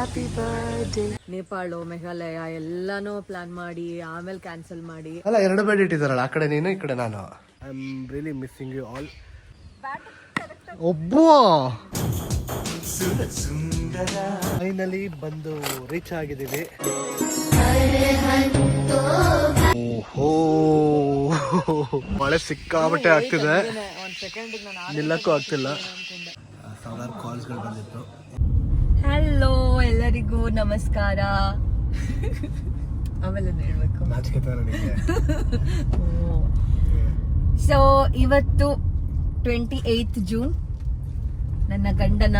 Happy birthday. Nepal Meghalaya ಎಲ್ಲಾನು plan ಮಾಡಿ ಆಮೇಲೆ ಕ್ಯಾನ್ಸಲ್ ಮಾಡಿ. ಅಲ್ಲ, ಎರಡು ಬೆಡ್ ಇಟ್ಟಿದಾರಲ್ಲ, ಆ ಕಡೆ ನೀನು ಈ ಕಡೆ ನಾನು. I am really missing you all. ಒಬ್ಬ ಫೈನಲಿ ಬಂದು ರೀಚ್ ಆಗಿದ್ದೀವಿ. ಓಹೋ, ಮಳೆ ಸಿಕ್ಕಾಬಟ್ಟೆ ಆಗ್ತಿದೆ, ನಿಲ್ಲಕ್ಕೂ ಆಗ್ತಿಲ್ಲ. ಸಾವಿರಾರು ಕಾಲ್ಸ್ಗಳು ಬಂದಿತ್ತು. ಹಲೋ ಎಲ್ಲರಿಗೂ ನಮಸ್ಕಾರ. ಆಮೇಲೆ ಹೇಳ್ಬೇಕು. ಸೊ ಇವತ್ತು 28 ಜೂನ್ ನನ್ನ ಗಂಡನ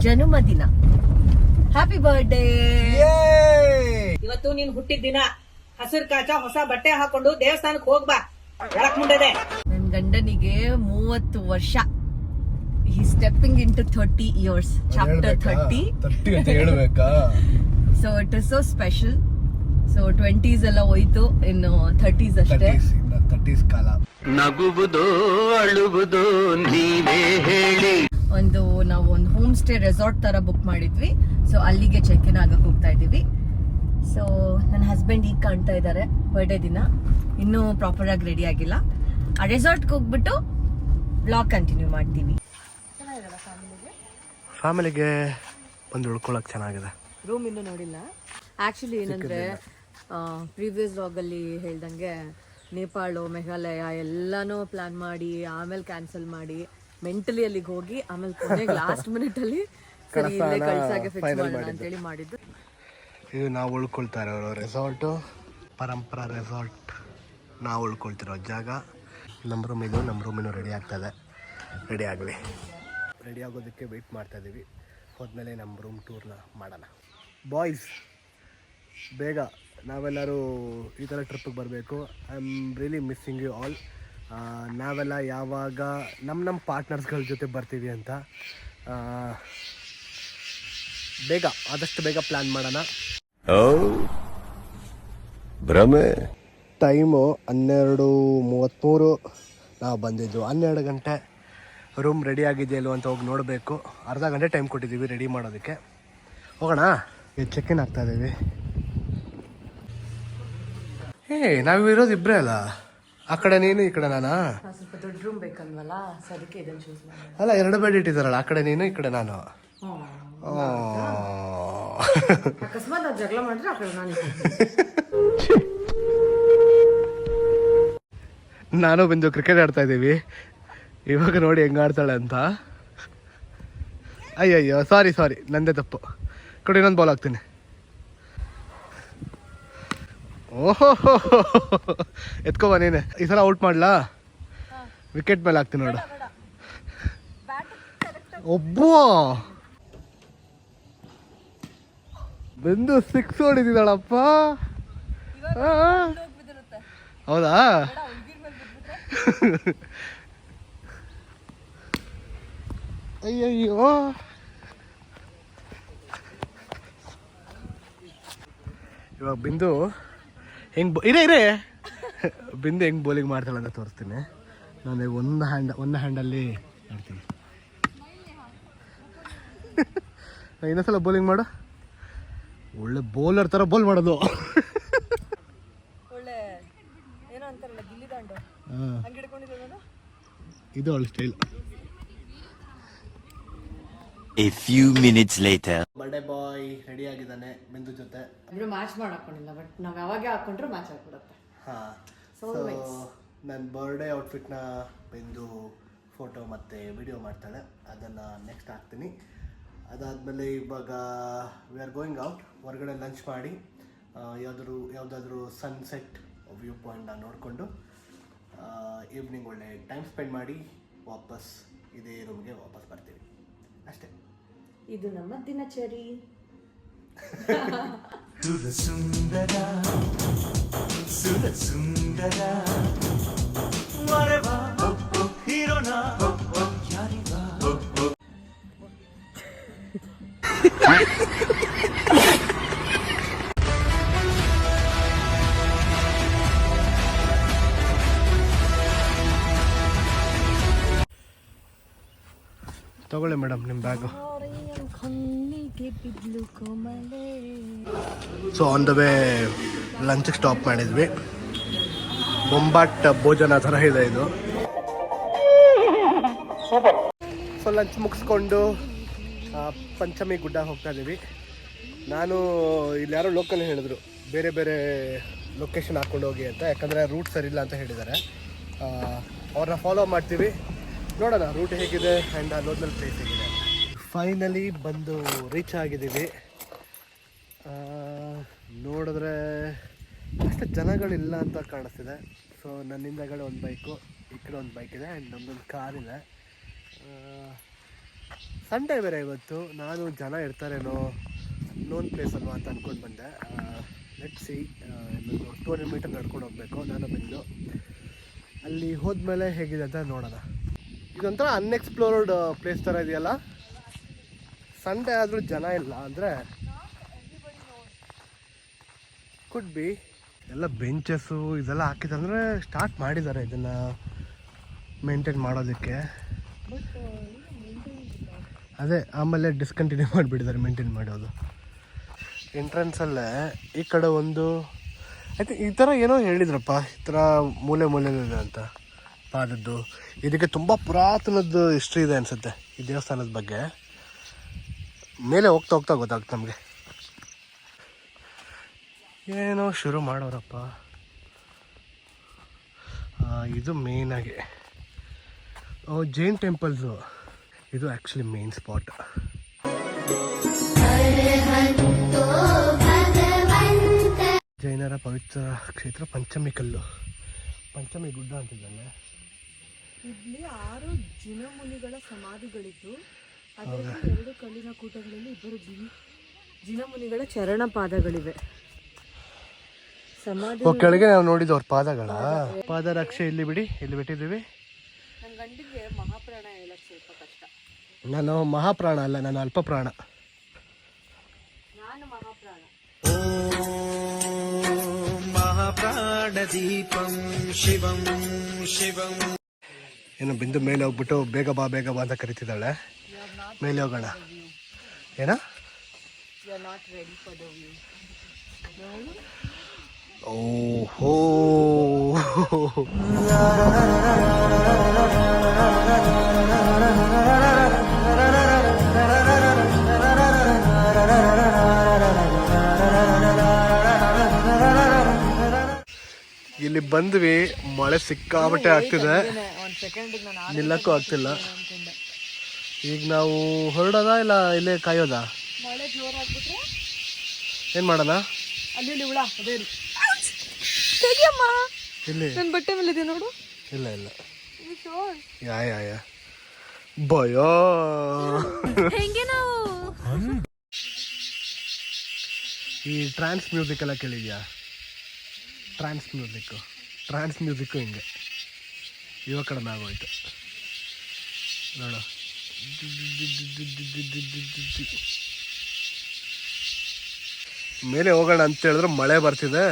ಜನ್ಮದಿನ. Happy birthday. ಇವತ್ತು ನೀನ್ ಹುಟ್ಟಿದ ದಿನ. ಹಸಿರು ಕಾಚ ಹೊಸ ಬಟ್ಟೆ ಹಾಕೊಂಡು ದೇವಸ್ಥಾನಕ್ಕೆ ಹೋಗ್ಬಾ. ಹೇಳಕ್ ಮುಂದೆ ನನ್ ಗಂಡನಿಗೆ 30 ವರ್ಷ. He's stepping into 30 years. Chapter 30. So it is so special. So 20s ಎಲ್ಲ ಹೋಯ್ತು, ಇನ್ನು 30s ಅಷ್ಟೇ. 30s ಕಾಲ. ನಗುವುದು ಅಳುವುದು ನೀವೇ ಹೇಳಿ. ನಾವು ಒಂದು ಹೋಮ್ ಸ್ಟೇ ರೆಸಾರ್ಟ್ ತರ ಬುಕ್ ಮಾಡಿದ್ವಿ. ಸೊ ಅಲ್ಲಿಗೆ ಚೆಕ್ ಇನ್ ಆಗಕ್ಕೆ ಹೋಗ್ತಾ ಇದೀವಿ. ಸೊ ನನ್ನ ಹಸ್ಬೆಂಡ್ ಈಗ ಕಾಣ್ತಾ ಇದ್ದಾರೆ. ಬರ್ಡೇ ದಿನ ಇನ್ನೂ ಪ್ರಾಪರ್ ಆಗಿ ರೆಡಿ ಆಗಿಲ್ಲ. ಆ ರೆಸಾರ್ಟ್ಗೆ ಹೋಗ್ಬಿಟ್ಟು ಬ್ಲಾಗ್ ಕಂಟಿನ್ಯೂ ಮಾಡ್ತೀವಿ. ಫ್ಯಾಮಿಲಿಗೆ ಬಂದು ಉಳ್ಕೊಳಕ್ ಚೆನ್ನಾಗಿದೆ. ರೂಮ್ ಇನ್ನೂ ನೋಡಿಲ್ಲ. ಆಕ್ಚುಲಿ ಏನಂದ್ರೆ ಪ್ರೀವಿಯಸ್ ವ್ಲಾಗ್ ಅಲ್ಲಿ ಹೇಳ್ದಂಗೆ ನೇಪಾಳ ಮೇಘಾಲಯ ಎಲ್ಲಾನು ಪ್ಲಾನ್ ಮಾಡಿ ಆಮೇಲೆ ಕ್ಯಾನ್ಸಲ್ ಮಾಡಿ ಮೆಂಟಲಿ ಅಲ್ಲಿಗೆ ಹೋಗಿ ಆಮೇಲೆ ಕೊನೆಗೆ ಲಾಸ್ಟ್ ಮಿನಿಟ್ ಅಲ್ಲಿ ಸರಿ ಇಲ್ಲೇ ಕಳ್ಸಾಗೆ ಫಿಕ್ಸ್ ಮಾಡೋಣ ಅಂತ ಹೇಳಿ ಮಾಡಿದ್ದು. ಇದು ನಾವು ಉಳ್ಕೊಳ್ತಾ ಇರೋ ರೆಸಾರ್ಟು, ಪರಂಪರಾ ರೆಸಾರ್ಟ್. ನಾವು ಉಳ್ಕೊಳ್ತಿರೋ ಜಾಗ. ನಮ್ಮ ರೂಮಿನೂ ರೆಡಿ ಆಗ್ತದೆ. ರೆಡಿ ಆಗಲಿ. ರೆಡಿ ಆಗೋದಕ್ಕೆ ವೆಯ್ಟ್ ಮಾಡ್ತಾ ಇದ್ದೀವಿ. ಹೋದ್ಮೇಲೆ ನಮ್ಮ ರೂಮ್ ಟೂರ್ನ ಮಾಡೋಣ. ಬಾಯ್ಸ್, ಬೇಗ ನಾವೆಲ್ಲರೂ ಈ ಥರ ಟ್ರಿಪ್ಪಿಗೆ ಬರಬೇಕು. I am really missing you all. ನಾವೆಲ್ಲ ಯಾವಾಗ ನಮ್ಮ ಪಾರ್ಟ್ನರ್ಸ್ಗಳ ಜೊತೆ ಬರ್ತೀವಿ ಅಂತ ಬೇಗ, ಆದಷ್ಟು ಬೇಗ ಪ್ಲ್ಯಾನ್ ಮಾಡೋಣ. ಭ್ರಮೆ. ಟೈಮು 12:33. ನಾವು ಬಂದಿದ್ದು 12 ಗಂಟೆ. ರೂಮ್ ರೆಡಿ ಆಗಿದೆಯಲ್ಲೋ ಅಂತ ಹೋಗಿ ನೋಡಬೇಕು. ಅರ್ಧ ಗಂಟೆ ಟೈಮ್ ಕೊಟ್ಟಿದ್ದೀವಿ ರೆಡಿ ಮಾಡೋದಕ್ಕೆ. ಹೋಗೋಣ. ಚೆಕ್ ಇನ್ ಆಗ್ತಾ ಇದ್ದೀವಿ. ನಾವು ಇರೋದು ಇಬ್ಬರೇ ಅಲ್ಲ, ಆ ಕಡೆ ನೀನು ಈ ಕಡೆ ನಾನಾ? ಸ್ವಲ್ಪ ದೊಡ್ಡ ರೂಮ್ ಬೇಕಲ್ವಲ್ಲ, ಅದಕ್ಕೆ ಇದನ್ನು ಚೂಸ್ ಮಾಡಿ. ಅಲ್ಲ, ಎರಡು ಬೆಡ್ ಇಟ್ಟಿದಾರಲ್ಲ, ಆ ಕಡೆ ನೀನು ಈ ಕಡೆ ನಾನು. ಅಕಸ್ಮಾತ್ ಜಗಳ ಮಾಡಿದ್ರೆ ಆ ಕಡೆ ನಾನು ಬಂದು ಕ್ರಿಕೆಟ್ ಆಡ್ತಾ ಇದ್ದೀವಿ. ಇವಾಗ ನೋಡಿ ಹೆಂಗೆ ಆಡ್ತಾಳೆ ಅಂತ. ಅಯ್ಯಯ್ಯೋ, ಸಾರಿ, ನಂದೇ ತಪ್ಪು. ಕೊಡಿ, ಇನ್ನೊಂದು ಬಾಲ್ ಹಾಕ್ತೀನಿ. ಓಹೋ, ಎತ್ಕೋಬಾ ನೀನೆ. ಈ ಸಲ ಔಟ್ ಮಾಡ್ಲಾ? ವಿಕೆಟ್ ಮೇಲೆ ಹಾಕ್ತೀನಿ ನೋಡು. ಒಬ್ಬ ಬಂದು 6 ಹೊಡಿತಿದ್ದಾಳಪ್ಪ. ಹೌದಾ? ಅಯ್ಯಯ್ಯೋ, ಇವಾಗ ಬಿಂದು ಹೆಂಗೆ ಇರೇ ಬಿಂದು ಹೆಂಗೆ ಬೌಲಿಂಗ್ ಮಾಡ್ತಾಳೆ ಅಂತ ತೋರಿಸ್ತೀನಿ. ನಾನು ಒಂದು ಹ್ಯಾಂಡಲ್ಲಿ ಆಡ್ತೀನಿ. ಇನ್ನೊಂದ್ಸಲ ಬೌಲಿಂಗ್ ಮಾಡು. ಒಳ್ಳೆ ಬೌಲರ್ ಥರ ಬೌಲ್ ಮಾಡೋದು. ಇದು ಅವಳ style. A few minutes later. Birthday boy ready ಆಗಿದ್ದಾನೆ ಬಿಂದು ಜೊತೆ. ಅಂದ್ರೆ ಮ್ಯಾಚ್ ಮಾಡಾಕೊಂಡಿಲ್ಲ, ಬಟ್ ನಾವು ಯಾವಾಗ ಹಾಕೊಂಡ್ರೆ ಮ್ಯಾಚ್ ಆಗ್ಬಿಡುತ್ತೆ. ಸೊ ನನ್ನ ಬರ್ಡೇ ಔಟ್ಫಿಟ್ನ ಬಿಂದು ಫೋಟೋ ಮತ್ತು ವಿಡಿಯೋ ಮಾಡ್ತಾಳೆ. ಅದನ್ನು ನೆಕ್ಸ್ಟ್ ಹಾಕ್ತೀನಿ. ಅದಾದಮೇಲೆ ಇವಾಗ ವಿ ಆರ್ ಗೋಯಿಂಗ್ ಔಟ್. ಹೊರಗಡೆ ಲಂಚ್ ಮಾಡಿ ಯಾವುದಾದ್ರೂ ಸನ್ಸೆಟ್ ವ್ಯೂ ಪಾಯಿಂಟ್ನ ನೋಡಿಕೊಂಡು ಈವ್ನಿಂಗ್ ಒಳ್ಳೆ ಟೈಮ್ ಸ್ಪೆಂಡ್ ಮಾಡಿ ವಾಪಸ್ ಇದೇ ರೂಮ್ಗೆ ವಾಪಸ್ ಬರ್ತೀವಿ ಅಷ್ಟೇ. ಇದು ನಮ್ಮ ದಿನಚರಿ. ತಗೊಳ್ಳಿ ಮೇಡಮ್ ನಿಮ್ಮ bag. So on the way ಲಂಚ್ಗೆ ಸ್ಟಾಪ್ ಮಾಡಿದ್ವಿ. ಬೊಂಬಾಟ್ ಭೋಜನ ಥರ ಇದೆ ಇದು. ಸೊ ಲಂಚ್ ಮುಗಿಸ್ಕೊಂಡು ಪಂಚಮಿ ಗುಡ್ಡ ಹೋಗ್ತಾ ಇದ್ದೀವಿ. ನಾನು ಇಲ್ಲಿ ಯಾರೋ ಲೋಕಲ್ ಹೇಳಿದ್ರು ಬೇರೆ ಬೇರೆ ಲೊಕೇಶನ್ ಹಾಕ್ಕೊಂಡು ಹೋಗಿ ಅಂತ, ಯಾಕಂದರೆ ರೂಟ್ ಸರಿ ಇಲ್ಲ ಅಂತ ಹೇಳಿದ್ದಾರೆ. ಅವ್ರನ್ನ ಫಾಲೋ ಮಾಡ್ತೀವಿ, ನೋಡೋಣ ರೂಟ್ ಹೇಗಿದೆ ಆ್ಯಂಡ್ ಅಲ್ಲೋದ್ಮೇಲೆ ಪ್ಲೇಸ್ ಹೇಗಿದೆ. ಫೈನಲಿ ಬಂದು ರೀಚ್ ಆಗಿದ್ದೀವಿ. ನೋಡಿದ್ರೆ ಅಷ್ಟು ಜನಗಳಿಲ್ಲ ಅಂತ ಕಾಣಿಸ್ತಿದೆ. ಸೊ ನನ್ನ ಹಿಂದಗಡೆ ಒಂದು ಬೈಕು, ಈ ಕಡೆ ಒಂದು ಬೈಕ್ ಇದೆ ಆ್ಯಂಡ್ ನಮ್ಮದೊಂದು ಕಾರಿದೆ. ಸಂಡೇ ಬೇರೆ ಇವತ್ತು. ನಾನು ಜನ ಇರ್ತಾರೇನೋ, ನೋನ್ ಪ್ಲೇಸ್ ಅಲ್ವಾ ಅಂತ ಅಂದ್ಕೊಂಡು ಬಂದೆ. ಲೆಟ್ ಸಿ, 200 ಮೀಟರ್ ನಡ್ಕೊಂಡು ಹೋಗಬೇಕು. ನಾನು ಬಂದು ಅಲ್ಲಿ ಹೋದ್ಮೇಲೆ ಹೇಗಿದೆ ಅಂತ ನೋಡೋಣ. ಇದೊಂಥರ ಅನ್ಎಕ್ಸ್ಪ್ಲೋರ್ಡ್ ಪ್ಲೇಸ್ ಥರ ಇದೆಯಲ್ಲ. ಸಂಡೇ ಆದರೂ ಜನ ಇಲ್ಲ ಅಂದರೆ ಕುಡ್ ಬಿ. ಎಲ್ಲ ಬೆಂಚಸ್ಸು ಇದೆಲ್ಲ ಹಾಕಿದಂದರೆ ಸ್ಟಾರ್ಟ್ ಮಾಡಿದ್ದಾರೆ ಇದನ್ನು ಮೇಂಟೈನ್ ಮಾಡೋದಕ್ಕೆ. ಅದೇ ಆಮೇಲೆ ಡಿಸ್ಕಂಟಿನ್ಯೂ ಮಾಡಿಬಿಟ್ಟಿದ್ದಾರೆ ಮೇಂಟೈನ್ ಮಾಡೋದು. ಎಂಟ್ರೆನ್ಸಲ್ಲೇ ಈ ಕಡೆ ಒಂದು ಐತೆ ಈ ಥರ ಏನೋ ಹೇಳಿದ್ರಪ್ಪ, ಈ ಥರ ಮೂಲೆ ಇದೆ ಅಂತ ಪಾದದ್ದು. ಇದಕ್ಕೆ ತುಂಬ ಪುರಾತನದ್ದು ಹಿಸ್ಟ್ರಿ ಇದೆ ಅನಿಸುತ್ತೆ ಈ ದೇವಸ್ಥಾನದ ಬಗ್ಗೆ. ಮೇಲೆ ಹೋಗ್ತಾ ಗೊತ್ತಾಗುತ್ತೆ ನಮಗೆ. ಏನೋ ಶುರು ಮಾಡೋರಪ್ಪ. ಇದು ಮೇಯ್ನಾಗಿ ಜೈನ್ ಟೆಂಪಲ್ಸು. ಇದು ಆ್ಯಕ್ಚುಲಿ ಮೇನ್ ಸ್ಪಾಟ್. ಜೈನರ ಪವಿತ್ರ ಕ್ಷೇತ್ರ ಪಂಚಮಿ ಕಲ್ಲು, ಪಂಚಮಿ ಗುಡ್ಡ ಅಂತಿದ್ದಾನೆ. ಇಲ್ಲಿ 6 ಜಿನಮುನಿಗಳ ಸಮಾಧಿಗಳಿದ್ದು ಅದರಲ್ಲಿ 2 ಕಲ್ಲಿನ ಕೂಟಗಳಲ್ಲಿ 2 ಜಿನಮುನಿಗಳ ಚರಣ ಪಾದಗಳಿವೆ. ಸಮಾಧಿ ಕೆಳಗೆ ನಾವು ನೋಡಿದ್ದು ಅವ್ರ ಪಾದಗಳ ಪಾದರಕ್ಷೆ ಇಲ್ಲಿ ಬಿಡಿ, ಇಲ್ಲಿ ಬಿಟ್ಟಿದ್ದೀವಿ. ನನ್ನ ಗಂಡಿಗೆ ಮಹಾಪ್ರಾಣ ಹೇಳಕ್ಕೆ ಸ್ವಲ್ಪ ಕಷ್ಟ. ನಾನು ಮಹಾಪ್ರಾಣ ಅಲ್ಲ, ನಾನು ಅಲ್ಪ ಪ್ರಾಣ. ನಾನು ಮಹಾಪ್ರಾಣ. ಮಹಾಪ್ರಾಣ ದೀಪಂ ಶಿವಂ ಶಿವಂ. ಏನು ಬಿಂದು ಮೇಲೆ ಹೋಗ್ಬಿಟ್ಟು ಬೇಗ ಬಾ ಅಂತ ಕರಿತಿದ್ದಾಳೆ. ಮೇಲೆ ಹೋಗೋಣ. ಏನ ಓಹೋ ಇಲ್ಲಿ ಬಂದ್ವಿ. ಮಳೆ ಸಿಕ್ಕಾಬಟ್ಟೆ ಆಗ್ತಿದೆ, ನಿಲ್ಲಕ್ಕೂ ಆಗ್ತಿಲ್ಲ. ಈಗ ನಾವು ಹೊರಡೋದ ಇಲ್ಲ ಇಲ್ಲೇ ಕಾಯೋದ? ಮಳೆ ಜೋರಾಗ್ಬಿಟ್ರೆ ಏನ್ ಮಾಡೋಣ? ಅಲ್ಲಿ ಹುಳ ಅದೇ ತೆಗಿಯಮ್ಮ. ಇಲ್ಲಿ ನನ್ನ ಬಟ್ಟೆ ಮೇಲೆ ಇದೆ ನೋಡು. ಇಲ್ಲ ಯಾ ಭಯೋ. ಹೆಂಗೆ ನಾವು ಈ ಟ್ರಾನ್ಸ್ ಮ್ಯೂಸಿಕ್ ಎಲ್ಲ ಕೇಳಿದ್ಯಾ? ಟ್ರಾನ್ಸ್ ಮ್ಯೂಸಿಕ್ಕು ಹಿಂಗೆ ಇವಾಗ ಕಡಿಮೆ ಆಗೋಯ್ತು ನೋಡು. ಮೇಲೆ ಹೋಗೋಣ ಅಂತ ಹೇಳಿದ್ರೆ ಮಳೆ ಬರ್ತಿದೆ.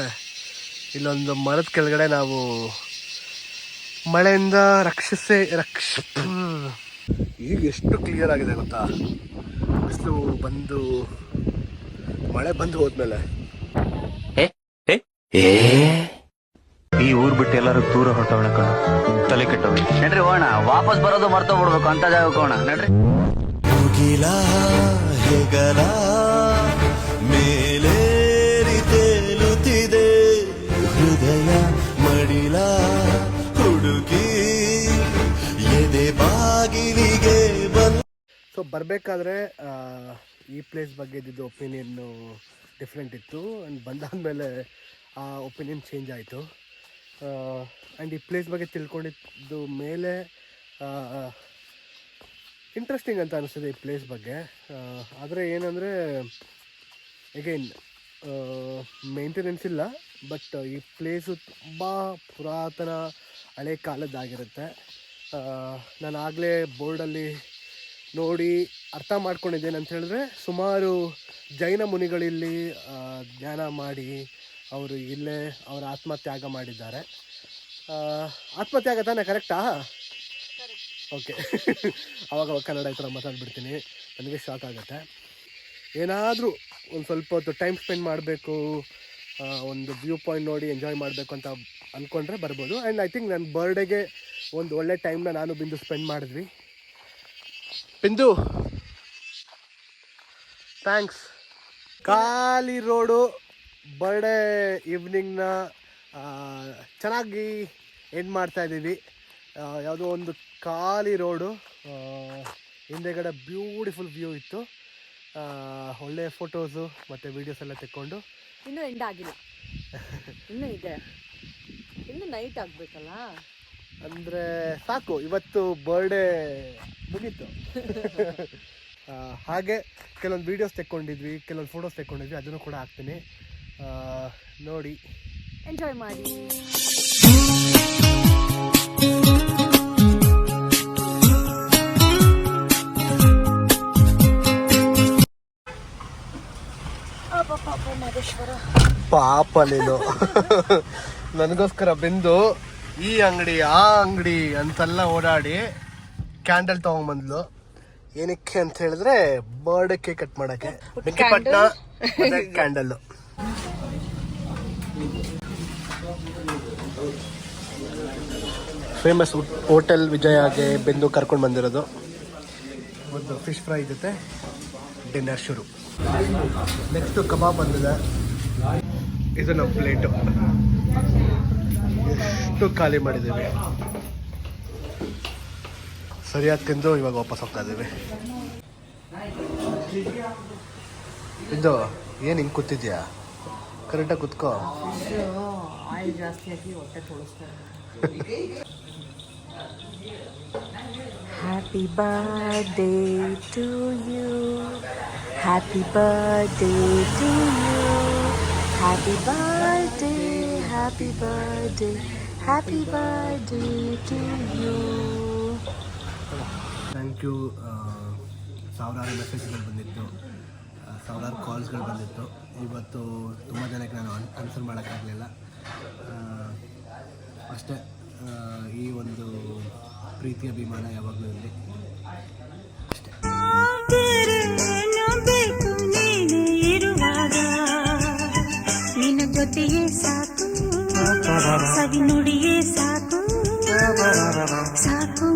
ಇಲ್ಲೊಂದು ಮರದ ಕೆಳಗಡೆ ನಾವು ಮಳೆಯಿಂದ ಈಗ ಎಷ್ಟು ಕ್ಲಿಯರ್ ಆಗಿದೆ ಗೊತ್ತಾ? ಬಿಸಿಲು ಬಂದು ಮಳೆ ಬಂದು ಹೋದ್ಮೇಲೆ ಈ ಊರ್ ಬಿಟ್ಟು ಎಲ್ಲರೂ ದೂರ ಹೊರಟವಣ ಕಣ, ತಲೆ ಕೆಟ್ಟವೆ. ನಡ್ರಿ ಹೋಣ, ವಾಪಸ್ ಬರೋದು ಮರ್ತೋಗ್ಬಿಡ್ಬೇಕು ಅಂತ ಜಾಗಕ್ಕೆ ಹೋಣ. ನಡ್ರಿ. ಮುಗಿಲ ಹೆಗಲ ಮೇಲೇರಿ ತೇಲುತ್ತಿದೆ ಹೃದಯ ಮಡಿಲ ಹುಡುಕಿ ಎದೆ ಬಾಗಿಲಿಗೆ ಬಂದ. ಸೊ ಬರಬೇಕಾದ್ರೆ ಈ ಪ್ಲೇಸ್ ಬಗ್ಗೆ ಇದ್ದಿದ್ದು ಒಪಿನಿಯನ್ನು ಡಿಫ್ರೆಂಟ್ ಇತ್ತು. ಆ್ಯಂಡ್ ಬಂದಾದಮೇಲೆ ಆ ಒಪಿನಿಯನ್ ಚೇಂಜ್ ಆಯಿತು. ಆ್ಯಂಡ್ ಈ ಪ್ಲೇಸ್ ಬಗ್ಗೆ ತಿಳ್ಕೊಂಡಿದ್ದು ಮೇಲೆ ಇಂಟ್ರೆಸ್ಟಿಂಗ್ ಅಂತ ಅನಿಸ್ತದೆ ಈ ಪ್ಲೇಸ್ ಬಗ್ಗೆ. ಆದರೆ ಏನಂದರೆ ಎಗೈನ್ ಮೇಂಟೆನೆನ್ಸ್ ಇಲ್ಲ. ಬಟ್ ಈ ಪ್ಲೇಸು ತುಂಬ ಪುರಾತನ ಹಳೆ ಕಾಲದ್ದಾಗಿರುತ್ತೆ. ನಾನು ಆಗಲೇ ಬೋರ್ಡಲ್ಲಿ ನೋಡಿ ಅರ್ಥ ಮಾಡ್ಕೊಂಡಿದ್ದೇನೆ ಅಂತ ಹೇಳಿದ್ರೆ, ಸುಮಾರು ಜೈನ ಮುನಿಗಳಿಲ್ಲಿ ಧ್ಯಾನ ಮಾಡಿ ಅವರು ಇಲ್ಲೇ ಅವರ ಆತ್ಮತ್ಯಾಗ ಮಾಡಿದ್ದಾರೆ. ಆತ್ಮತ್ಯಾಗ ತಾನೇ ಕರೆಕ್ಟಾ? ಓಕೆ. ಅವಾಗ ಕನ್ನಡ ಈ ಥರ ಮಾತಾಡ್ಬಿಡ್ತೀನಿ, ನನಗೆ ಶಾಕ್ ಆಗುತ್ತೆ. ಏನಾದರೂ ಒಂದು ಸ್ವಲ್ಪ ಹೊತ್ತು ಟೈಮ್ ಸ್ಪೆಂಡ್ ಮಾಡಬೇಕು, ಒಂದು ವ್ಯೂ ಪಾಯಿಂಟ್ ನೋಡಿ ಎಂಜಾಯ್ ಮಾಡಬೇಕು ಅಂತ ಅಂದ್ಕೊಂಡ್ರೆ ಬರ್ಬೋದು. ಆ್ಯಂಡ್ ಐ ಥಿಂಕ್ ನನ್ನ ಬರ್ಡೇಗೆ ಒಂದು ಒಳ್ಳೆ ಟೈಮ್ನ ನಾನು ಬಿಂದು ಸ್ಪೆಂಡ್ ಮಾಡಿದ್ವಿ. ಬಿಂದು ಥ್ಯಾಂಕ್ಸ್. ಖಾಲಿ ರೋಡು ಬರ್ಡೇ ಈವ್ನಿಂಗ್ನ ಚೆನ್ನಾಗಿ ಎಂಡ್ ಮಾಡ್ತಾಯಿದ್ದೀವಿ. ಯಾವುದೋ ಒಂದು ಖಾಲಿ ರೋಡು, ಹಿಂದೆಗಡೆ ಬ್ಯೂಟಿಫುಲ್ ವ್ಯೂ ಇತ್ತು. ಒಳ್ಳೆಯ ಫೋಟೋಸು ಮತ್ತು ವೀಡಿಯೋಸ್ ಎಲ್ಲ ತೆಕ್ಕೊಂಡು ಇನ್ನೂ ಎಂಡ್ ಆಗಿಲ್ಲ, ಇನ್ನೂ ಇದೆ, ಇನ್ನೂ ನೈಟ್ ಆಗಬೇಕಲ್ಲ. ಅಂದರೆ ಸಾಕು, ಇವತ್ತು ಬರ್ಡೇ ಮುಗೀತು. ಹಾಗೆ ಕೆಲವೊಂದು ವೀಡಿಯೋಸ್ ತೆಕ್ಕೊಂಡಿದ್ವಿ, ಕೆಲವೊಂದು ಫೋಟೋಸ್ ತೆಕ್ಕೊಂಡಿದ್ವಿ, ಅದನ್ನು ಕೂಡ ಹಾಕ್ತೀನಿ, ನೋಡಿ ಎಂಜಾಯ್ ಮಾಡಿ. ಪಾಪ ನೀನು ನನಗೋಸ್ಕರ ಬಿಂದು ಈ ಅಂಗಡಿ ಆ ಅಂಗಡಿ ಅಂತೆಲ್ಲ ಓಡಾಡಿ ಕ್ಯಾಂಡಲ್ ತಗೊಂಡ್ಬಂದ್ಲು. ಏನಕ್ಕೆ ಅಂತ ಹೇಳಿದ್ರೆ ಬರ್ಡೇ ಕೇಕ್ ಕಟ್ ಮಾಡಕ್ಕೆ. ಬೆಂಕಿಪಟ್ಟಣ ಕ್ಯಾಂಡಲ್. ಫೇಮಸ್ ಹೋಟೆಲ್ ವಿಜಯಾಗೆ ಬಿಂದು ಕರ್ಕೊಂಡು ಬಂದಿರೋದು. ಒಂದು ಫಿಶ್ ಫ್ರೈ ಜೊತೆ ಡಿನ್ನರ್ ಶುರು. ನೆಕ್ಸ್ಟು ಕಬಾಬ್ ಬಂದಿದೆ. ಇದು ನಮ್ಮ ಪ್ಲೇಟು. ಎಷ್ಟು ಖಾಲಿ ಮಾಡಿದ್ದೀವಿ. ಸರಿಯಾಗಿ ತಿಂದು ಇವಾಗ ವಾಪಸ್ ಹೋಗ್ತಾ ಇದ್ದೀವಿ. ಇದು ಏನು ಹಿಂಗೆ ಕೂತಿದ್ಯಾ? ಕರೆಕ್ಟಾಗಿ ಕೂತ್ಕೋ. ಆಯಿಲ್ ಜಾಸ್ತಿ ಹಾಕಿ ಹೊಟ್ಟೆ ತೊಳಸ್ತಾರೆ. Happy birthday to you. Happy birthday to you. Happy birthday, happy birthday, happy birthday to you. Thank you. ಸಾವಿರಾರು ಮೆಸೇಜ್ಗಳು ಬಂದಿತ್ತು, ಸಾವಿರಾರು ಕಾಲ್ಸ್ಗಳು ಬಂದಿತ್ತು. ಇವತ್ತು ತುಂಬ ಜನಕ್ಕೆ ನಾನು ಆನ್ಸರ್ ಮಾಡೋಕ್ಕಾಗಲಿಲ್ಲ. ಅಷ್ಟೇ, ಈ ಒಂದು ಪ್ರೀತಿಯ ಅಭಿಮಾನ ಯಾವಾಗಲೂ ಇರಲಿ ಅಷ್ಟೇ. ನಿನ್ನ ಜೊತೆಯೇ ಸಾಕು, ಸವಿ ನುಡಿಯೇ ಸಾಕು, ಸಾಕು